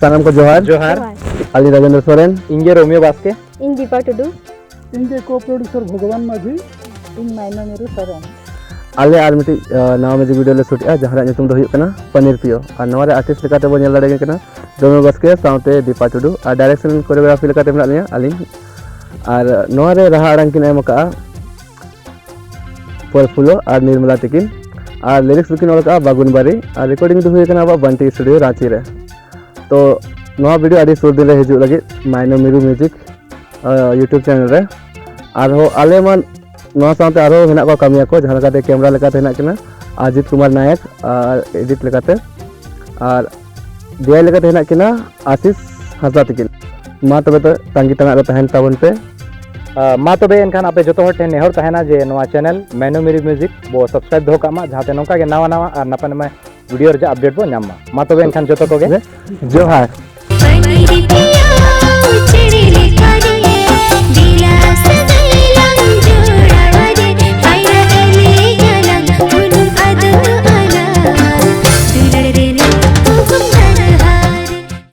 सानाम को जोहार जोहार अली राजेंद्र सोरेन इंगे रोमियो बास्के इन दीपा टुडू इनके को प्रोड्यूसर भगवान माझी इन मायना मेरे सरन आले आर मिटी नवा म्यूजिक वीडियो ले शूट जहाँ नुतुम दो हुई कना पनीर पियो और नवा रे आर्टिस्ट लेकाते बो नेल दाड़े कना रोमियो बास्के साउते दीपा टुडू और डायरेक्शन कोरियोग्राफी लेकाते मेना लिया अलिन और नवा रे राहा आड़ांग किन एम का फुलो और निर्मला तकिन और लिरिक्स दुकिन ओलका बागुनबारी और रिकॉर्डिंग दो हुई कना बंटी स्टूडियो रांची रे तो नवा वीडियो आदि सुर दिन हिजू लगे माइनो मिरु म्यूजिक यूट्यूब चैनल रे आरो आले मन नवा साउते आरो हेना को कमिया को जहां लकाते कैमरा लकाते हेना कना अजित कुमार नायक और एडिट लकाते और डीआई लकाते हेना कना आशीष हंसदा तकिन मा तबे तो तांगी तना रे तहन ताबन पे मा तबे एनखान आपे जतो हर ठे नेहर तहना जे नवा चैनल मैनो मेरी म्यूजिक बो सब्सक्राइब दो कामा जहाते नोका के नवा नवा और नपा नपा वीडियो रे अपडेट बो न्यामा मा तबे एनखान जतो को गे जोहार